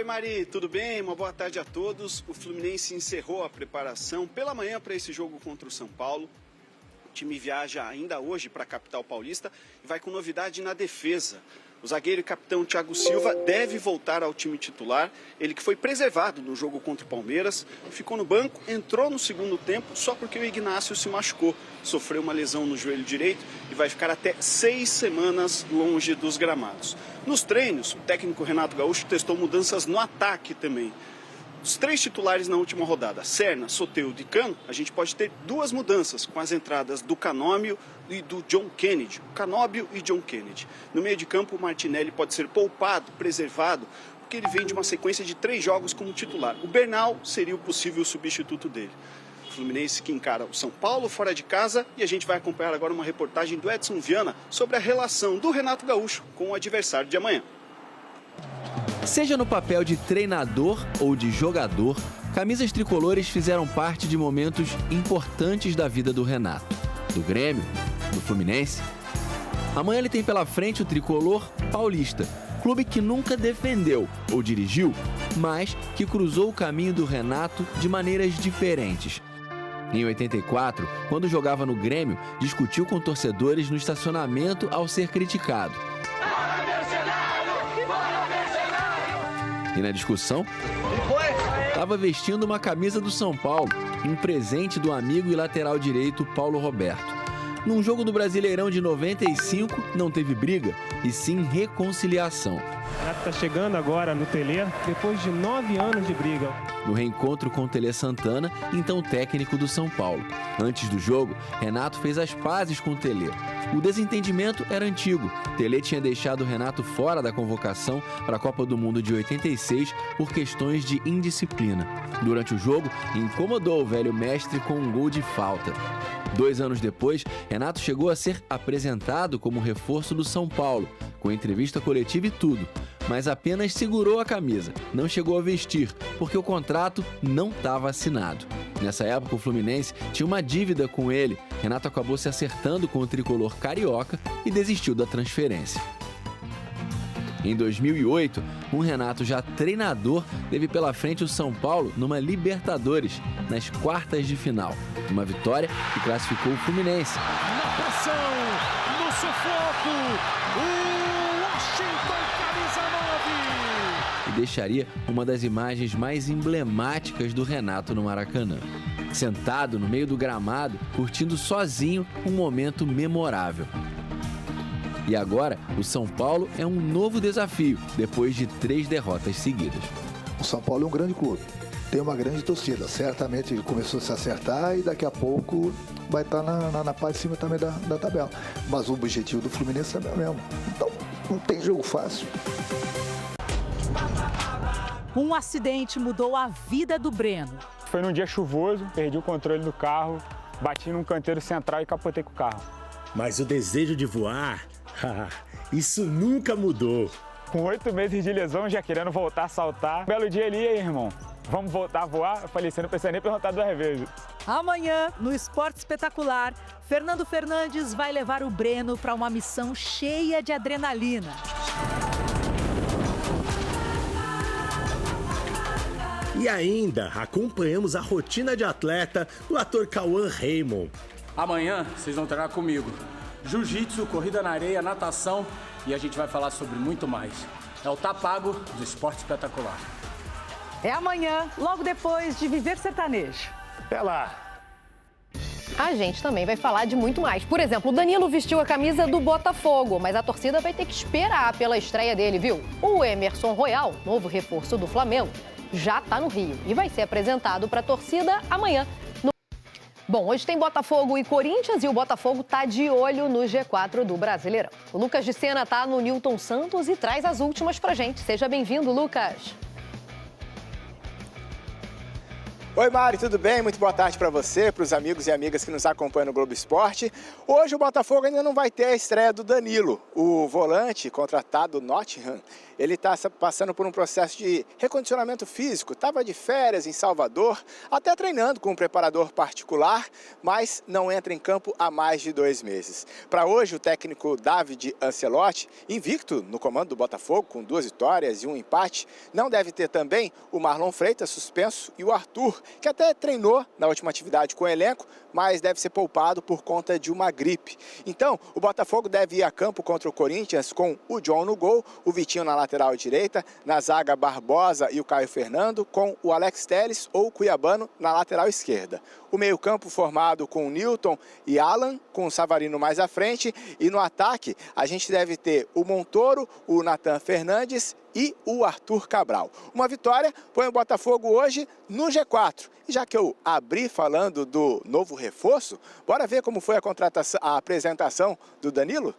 Mari, tudo bem? Uma boa tarde a todos. O Fluminense encerrou a preparação pela manhã para esse jogo contra o São Paulo. O time viaja ainda hoje para a capital paulista e vai com novidade na defesa. O zagueiro e capitão Thiago Silva deve voltar ao time titular. Ele que foi preservado no jogo contra o Palmeiras, ficou no banco, entrou no segundo tempo só porque o Ignácio se machucou. Sofreu uma lesão no joelho direito e vai ficar até 6 semanas longe dos gramados. Nos treinos, o técnico Renato Gaúcho testou mudanças no ataque também. Os 3 titulares na última rodada, Serna, Soteldo e Cano, a gente pode ter 2 mudanças com as entradas do Canóbio e do John Kennedy. Canóbio e John Kennedy. No meio de campo, o Martinelli pode ser poupado, preservado, porque ele vem de uma sequência de 3 jogos como titular. O Bernal seria o possível substituto dele. O Fluminense que encara o São Paulo fora de casa e a gente vai acompanhar agora uma reportagem do Edson Viana sobre a relação do Renato Gaúcho com o adversário de amanhã. Seja no papel de treinador ou de jogador, camisas tricolores fizeram parte de momentos importantes da vida do Renato. Do Grêmio, do Fluminense. Amanhã ele tem pela frente o tricolor paulista, clube que nunca defendeu ou dirigiu, mas que cruzou o caminho do Renato de maneiras diferentes. Em 84, quando jogava no Grêmio, discutiu com torcedores no estacionamento ao ser criticado. E na discussão, estava vestindo uma camisa do São Paulo, um presente do amigo e lateral direito Paulo Roberto. Num jogo do Brasileirão de 95, não teve briga, e sim reconciliação. Renato está chegando agora no Telê, depois de 9 anos de briga. No reencontro com Telê Santana, então técnico do São Paulo. Antes do jogo, Renato fez as pazes com Telê. O desentendimento era antigo. Telê tinha deixado Renato fora da convocação para a Copa do Mundo de 86 por questões de indisciplina. Durante o jogo, incomodou o velho mestre com um gol de falta. 2 anos depois, Renato chegou a ser apresentado como reforço do São Paulo, com entrevista coletiva e tudo, mas apenas segurou a camisa, não chegou a vestir, porque o contrato não estava assinado. Nessa época, o Fluminense tinha uma dívida com ele. Renato acabou se acertando com o tricolor carioca e desistiu da transferência. Em 2008, um Renato já treinador teve pela frente o São Paulo numa Libertadores, nas quartas de final. Uma vitória que classificou o Fluminense. Na pressão, no sufoco, o Washington camisa 9. E deixaria uma das imagens mais emblemáticas do Renato no Maracanã. Sentado no meio do gramado, curtindo sozinho um momento memorável. E agora, o São Paulo é um novo desafio, depois de 3 derrotas seguidas. O São Paulo é um grande clube, tem uma grande torcida. Certamente ele começou a se acertar e daqui a pouco vai estar na parte de cima também da tabela. Mas o objetivo do Fluminense é o mesmo. Então, não tem jogo fácil. Um acidente mudou a vida do Breno. Foi num dia chuvoso, perdi o controle do carro, bati num canteiro central e capotei com o carro. Mas o desejo de voar, isso nunca mudou. Com 8 meses de lesão, já querendo voltar a saltar. Um belo dia ali, aí, irmão, vamos voltar a voar? Eu falei, você não precisa nem perguntar 2 vezes. Amanhã, no Esporte Espetacular, Fernando Fernandes vai levar o Breno para uma missão cheia de adrenalina. E ainda acompanhamos a rotina de atleta do ator Cauã Raymond. Amanhã vocês vão treinar comigo. Jiu-jitsu, corrida na areia, natação e a gente vai falar sobre muito mais. É o Tá Pago do Esporte Espetacular. É amanhã, logo depois de Viver Sertanejo. Até lá. A gente também vai falar de muito mais. Por exemplo, o Danilo vestiu a camisa do Botafogo, mas a torcida vai ter que esperar pela estreia dele, viu? O Emerson Royal, novo reforço do Flamengo, já está no Rio e vai ser apresentado para a torcida amanhã. Bom, hoje tem Botafogo e Corinthians e o Botafogo tá de olho no G4 do Brasileirão. O Lucas de Sena tá no Newton Santos e traz as últimas pra gente. Seja bem-vindo, Lucas. Oi, Mari, tudo bem? Muito boa tarde para você, para os amigos e amigas que nos acompanham no Globo Esporte. Hoje o Botafogo ainda não vai ter a estreia do Danilo. O volante contratado do Nottingham, ele está passando por um processo de recondicionamento físico, estava de férias em Salvador, até treinando com um preparador particular, mas não entra em campo há mais de 2 meses. Para hoje, o técnico David Ancelotti, invicto no comando do Botafogo, com 2 vitórias e 1 empate, não deve ter também o Marlon Freitas, suspenso, e o Arthur, que até treinou na última atividade com o elenco, mas deve ser poupado por conta de uma gripe. Então, o Botafogo deve ir a campo contra o Corinthians com o John no gol, o Vitinho na lateral direita, na zaga Barbosa e o Caio Fernando, com o Alex Telles ou o Cuiabano na lateral esquerda. O meio-campo formado com o Newton e Alan, com o Savarino mais à frente, e no ataque a gente deve ter o Montoro, o Nathan Fernandes e o Arthur Cabral. Uma vitória põe o Botafogo hoje no G4. E já que eu abri falando do novo reforço, bora ver como foi a apresentação do Danilo?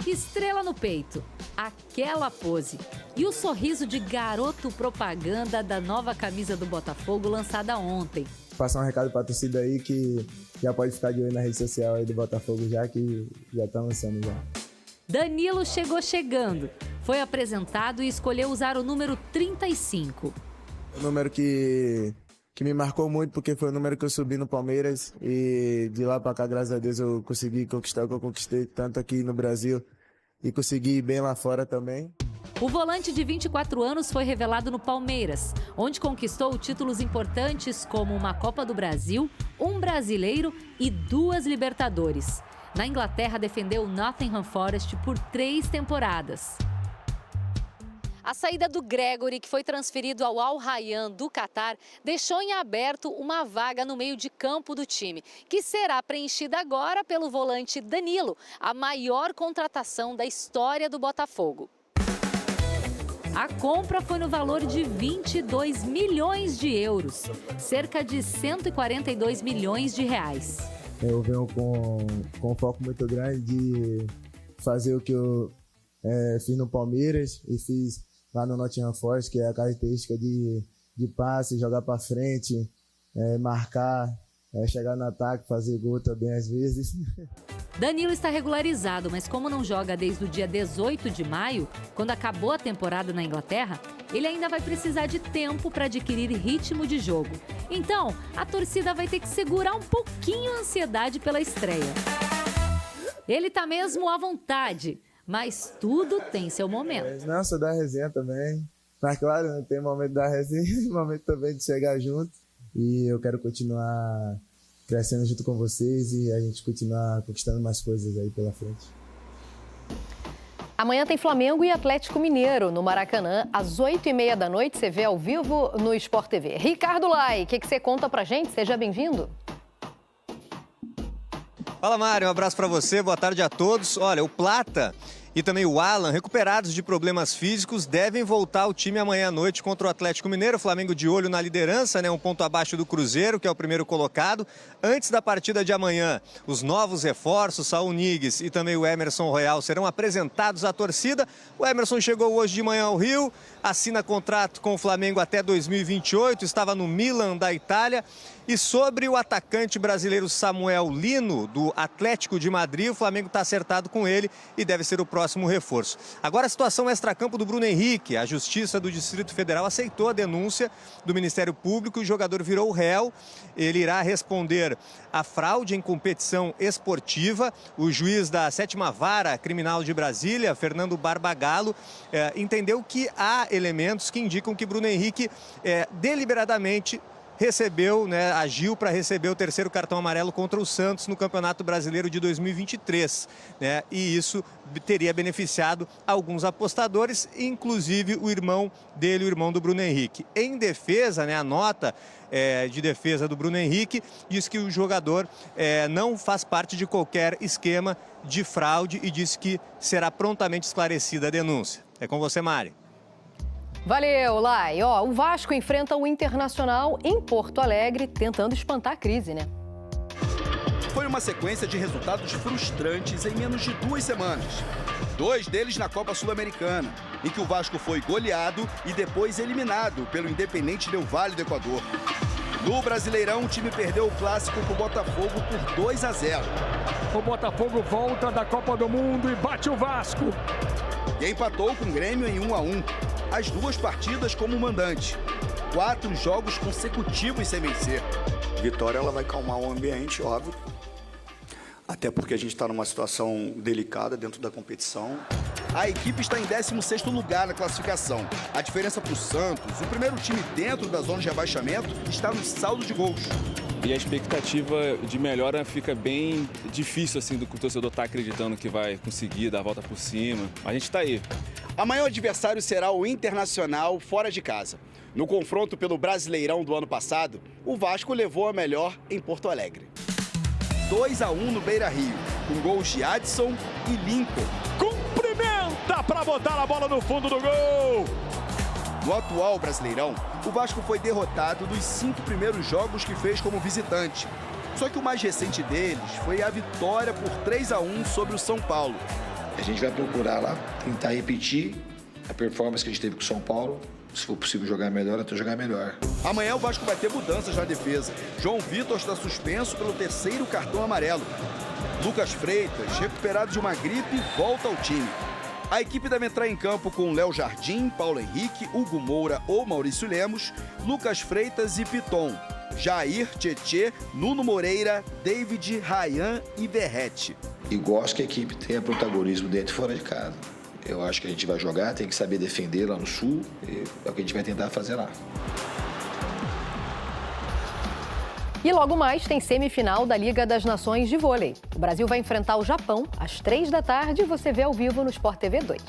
Estrela no peito, aquela pose e o sorriso de garoto propaganda da nova camisa do Botafogo lançada ontem. Passar um recado para a torcida aí que já pode ficar de olho na rede social aí do Botafogo já, que já tá lançando já. Danilo chegou chegando, foi apresentado e escolheu usar o número 35. O número que me marcou muito, porque foi o número que eu subi no Palmeiras e de lá para cá, graças a Deus, eu consegui conquistar o que eu conquistei, tanto aqui no Brasil e consegui ir bem lá fora também. O volante de 24 anos foi revelado no Palmeiras, onde conquistou títulos importantes como uma Copa do Brasil, um Brasileiro e 2 Libertadores. Na Inglaterra, defendeu o Nottingham Forest por 3 temporadas. A saída do Gregory, que foi transferido ao Al Rayyan do Catar, deixou em aberto uma vaga no meio de campo do time, que será preenchida agora pelo volante Danilo, a maior contratação da história do Botafogo. A compra foi no valor de 22 milhões de euros, cerca de 142 milhões de reais. Eu venho com um foco muito grande de fazer o que eu fiz no Palmeiras e fiz lá no Nottingham Forest, que é a característica de passe, jogar para frente, marcar, chegar no ataque, fazer gol também às vezes. Danilo está regularizado, mas como não joga desde o dia 18 de maio, quando acabou a temporada na Inglaterra, ele ainda vai precisar de tempo para adquirir ritmo de jogo. Então, a torcida vai ter que segurar um pouquinho a ansiedade pela estreia. Ele está mesmo à vontade, mas tudo tem seu momento. Não, sou da resenha também. Mas claro, tem momento da resenha e momento também de chegar junto. E eu quero continuar crescendo junto com vocês e a gente continuar conquistando mais coisas aí pela frente. Amanhã tem Flamengo e Atlético Mineiro no Maracanã, às 8h30 da noite. Você vê ao vivo no Sport TV. Ricardo Lai, o que você conta pra gente? Seja bem-vindo. Fala, Mário, um abraço para você, boa tarde a todos. Olha, o Plata e também o Alan, recuperados de problemas físicos, devem voltar ao time amanhã à noite contra o Atlético Mineiro. O Flamengo de olho na liderança, né? Um ponto abaixo do Cruzeiro, que é o primeiro colocado. Antes da partida de amanhã, os novos reforços, Saul Niguez e também o Emerson Royal, serão apresentados à torcida. O Emerson chegou hoje de manhã ao Rio, assina contrato com o Flamengo até 2028, estava no Milan da Itália. E sobre o atacante brasileiro Samuel Lino, do Atlético de Madrid, o Flamengo está acertado com ele e deve ser o próximo reforço. Agora a situação extracampo do Bruno Henrique. A Justiça do Distrito Federal aceitou a denúncia do Ministério Público e o jogador virou réu. Ele irá responder à fraude em competição esportiva. O juiz da 7ª Vara Criminal de Brasília, Fernando Barbagallo, entendeu que há elementos que indicam que Bruno Henrique deliberadamente recebeu, agiu para receber o 3º cartão amarelo contra o Santos no Campeonato Brasileiro de 2023, e isso teria beneficiado alguns apostadores, inclusive o irmão dele, o irmão do Bruno Henrique. Em defesa, a nota de defesa do Bruno Henrique diz que o jogador não faz parte de qualquer esquema de fraude e disse que será prontamente esclarecida a denúncia. É com você, Mari. Valeu, Lai. O Vasco enfrenta o Internacional em Porto Alegre, tentando espantar a crise, né? Foi uma sequência de resultados frustrantes em menos de 2 semanas. 2 deles na Copa Sul-Americana, em que o Vasco foi goleado e depois eliminado pelo Independente Del Valle do Equador. No Brasileirão, o time perdeu o clássico com o Botafogo por 2-0. O Botafogo volta da Copa do Mundo e bate o Vasco. e empatou com o Grêmio em 1-1. As duas partidas como mandante. 4 jogos consecutivos sem vencer. Vitória, ela vai calmar o ambiente, óbvio. Até porque a gente está numa situação delicada dentro da competição. A equipe está em 16º lugar na classificação. A diferença para o Santos, o primeiro time dentro da zona de rebaixamento, está no saldo de gols. E a expectativa de melhora fica bem difícil, assim, do que o torcedor está acreditando que vai conseguir dar a volta por cima. A gente está aí. Amanhã o adversário será o Internacional fora de casa. No confronto pelo Brasileirão do ano passado, o Vasco levou a melhor em Porto Alegre. 2-1 no Beira-Rio, com gols de Adson e Lincoln. Cumprimenta para botar a bola no fundo do gol! No atual Brasileirão, o Vasco foi derrotado dos 5 primeiros jogos que fez como visitante. Só que o mais recente deles foi a vitória por 3-1 sobre o São Paulo. A gente vai procurar lá, tentar repetir a performance que a gente teve com o São Paulo. Se for possível jogar melhor, até jogar melhor. Amanhã o Vasco vai ter mudanças na defesa. João Vitor está suspenso pelo 3º cartão amarelo. Lucas Freitas, recuperado de uma gripe, volta ao time. A equipe deve entrar em campo com Léo Jardim, Paulo Henrique, Hugo Moura ou Maurício Lemos, Lucas Freitas e Piton, Jair, Tietê, Nuno Moreira, David, Ryan e Verrete. E gosto que a equipe tenha protagonismo dentro e fora de casa. Eu acho que a gente vai jogar, tem que saber defender lá no Sul, e é o que a gente vai tentar fazer lá. E logo mais tem semifinal da Liga das Nações de Vôlei. O Brasil vai enfrentar o Japão às 3 da tarde, você vê ao vivo no Sport TV 2.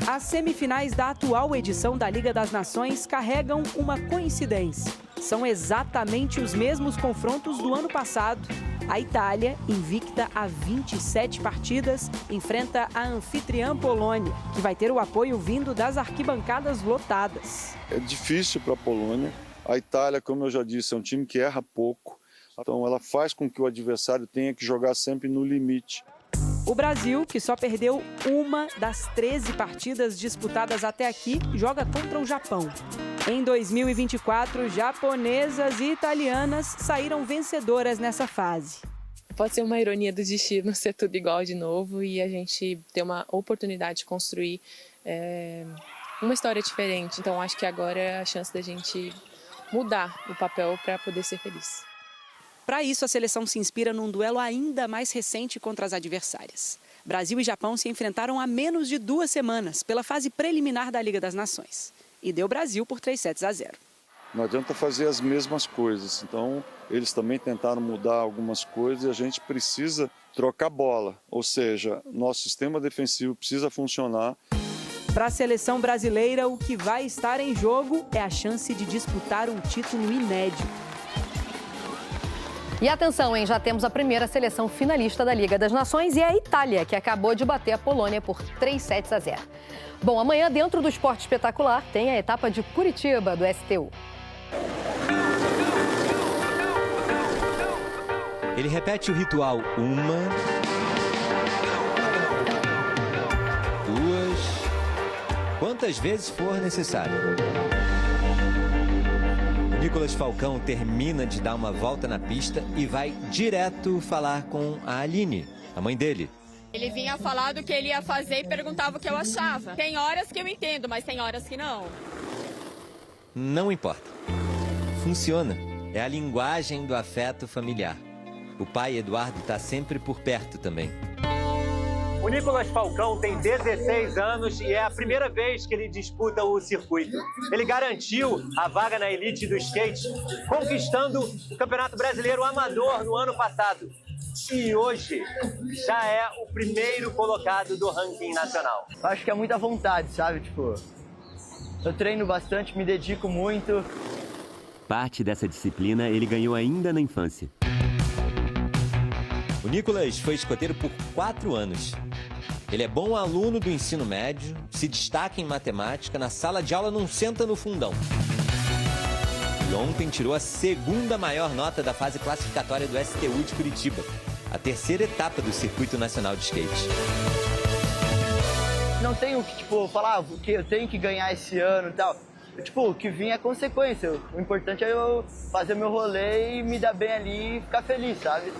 As semifinais da atual edição da Liga das Nações carregam uma coincidência. São exatamente os mesmos confrontos do ano passado. A Itália, invicta a 27 partidas, enfrenta a anfitriã Polônia, que vai ter o apoio vindo das arquibancadas lotadas. É difícil para a Polônia. A Itália, como eu já disse, é um time que erra pouco. Então ela faz com que o adversário tenha que jogar sempre no limite. O Brasil, que só perdeu uma das 13 partidas disputadas até aqui, joga contra o Japão. Em 2024, japonesas e italianas saíram vencedoras nessa fase. Pode ser uma ironia do destino ser tudo igual de novo e a gente ter uma oportunidade de construir uma história diferente. Então acho que agora é a chance da gente mudar o papel para poder ser feliz. Para isso, a seleção se inspira num duelo ainda mais recente contra as adversárias. Brasil e Japão se enfrentaram há menos de 2 semanas pela fase preliminar da Liga das Nações. E deu Brasil por 3-0. Não adianta fazer as mesmas coisas. Então, eles também tentaram mudar algumas coisas e a gente precisa trocar bola. Ou seja, nosso sistema defensivo precisa funcionar. Para a seleção brasileira, o que vai estar em jogo é a chance de disputar um título inédito. E atenção, hein? Já temos a primeira seleção finalista da Liga das Nações e é a Itália, que acabou de bater a Polônia por 3-0. Bom, amanhã, dentro do Esporte Espetacular, tem a etapa de Curitiba, do STU. Ele repete o ritual 1, 2, quantas vezes for necessário. Nicolas Falcão termina de dar uma volta na pista e vai direto falar com a Aline, a mãe dele. Ele vinha falar do que ele ia fazer e perguntava o que eu achava. Tem horas que eu entendo, mas tem horas que não. Não importa. Funciona. É a linguagem do afeto familiar. O pai Eduardo está sempre por perto também. O Nicolas Falcão tem 16 anos e é a primeira vez que ele disputa o circuito. Ele garantiu a vaga na elite do skate, conquistando o Campeonato Brasileiro Amador no ano passado. E hoje já é o primeiro colocado do ranking nacional. Acho que é muita vontade, sabe? Tipo, eu treino bastante, me dedico muito. Parte dessa disciplina ele ganhou ainda na infância. O Nicolas foi escoteiro por 4 anos. Ele é bom aluno do ensino médio, se destaca em matemática, na sala de aula não senta no fundão. E ontem tirou a 2ª maior nota da fase classificatória do STU de Curitiba, a 3ª etapa do Circuito Nacional de Skate. Não tenho que, falar que eu tenho que ganhar esse ano e tal. O que vir é consequência. O importante é eu fazer meu rolê e me dar bem ali e ficar feliz, sabe?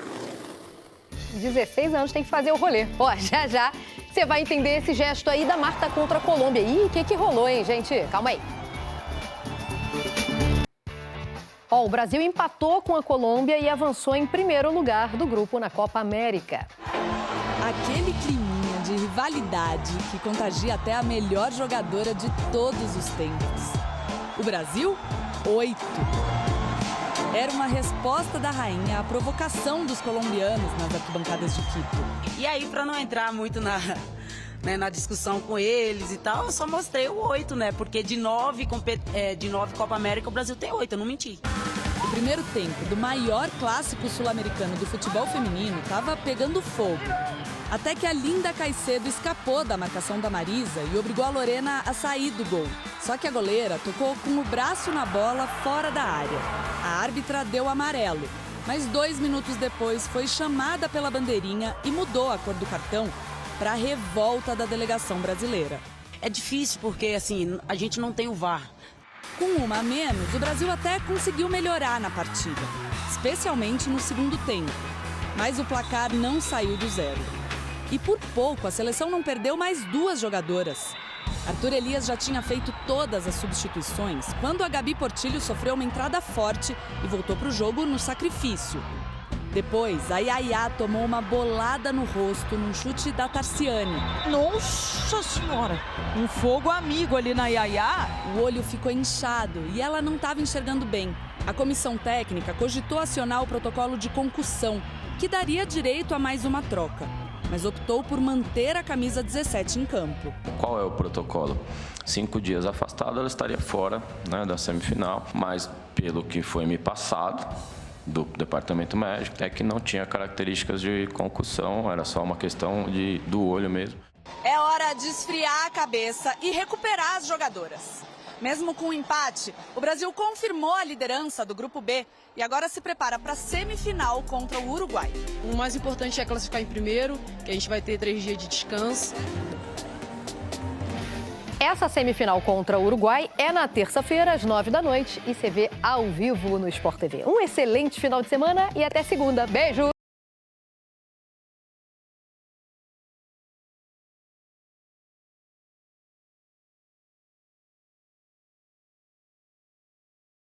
16 anos tem que fazer o rolê. Ó, já Você vai entender esse gesto aí da Marta contra a Colômbia. Ih, o que rolou, hein, gente? Calma aí. O Brasil empatou com a Colômbia e avançou em primeiro lugar do grupo na Copa América. Aquele climinha de rivalidade que contagia até a melhor jogadora de todos os tempos. O Brasil, 8. Era uma resposta da rainha à provocação dos colombianos nas arquibancadas de Quito. E aí, para não entrar muito na discussão com eles e tal, eu só mostrei o 8, né? Porque de 9 Copa América, o Brasil tem 8, eu não menti. O primeiro tempo do maior clássico sul-americano do futebol feminino estava pegando fogo. Até que a Linda Caicedo escapou da marcação da Marisa e obrigou a Lorena a sair do gol. Só que a goleira tocou com o braço na bola fora da área. A árbitra deu amarelo, mas 2 minutos depois foi chamada pela bandeirinha e mudou a cor do cartão para a revolta da delegação brasileira. É difícil porque, assim, a gente não tem o VAR. Com uma a menos, o Brasil até conseguiu melhorar na partida, especialmente no segundo tempo. Mas o placar não saiu do zero. E por pouco, a seleção não perdeu mais 2 jogadoras. Arthur Elias já tinha feito todas as substituições quando a Gabi Portillo sofreu uma entrada forte e voltou para o jogo no sacrifício. Depois, a Yaya tomou uma bolada no rosto num chute da Tarciane. Nossa Senhora! Um fogo amigo ali na Yaya. O olho ficou inchado e ela não estava enxergando bem. A comissão técnica cogitou acionar o protocolo de concussão, que daria direito a mais uma troca, mas optou por manter a camisa 17 em campo. Qual é o protocolo? 5 dias afastada, ela estaria fora, né, da semifinal, mas pelo que foi me passado do departamento médico, é que não tinha características de concussão, era só uma questão do olho mesmo. É hora de esfriar a cabeça e recuperar as jogadoras. Mesmo com o empate, o Brasil confirmou a liderança do Grupo B e agora se prepara para a semifinal contra o Uruguai. O mais importante é classificar em primeiro, que a gente vai ter 3 dias de descanso. Essa semifinal contra o Uruguai é na terça-feira, às 9 da noite, e você vê ao vivo no Sport TV. Um excelente final de semana e até segunda. Beijo!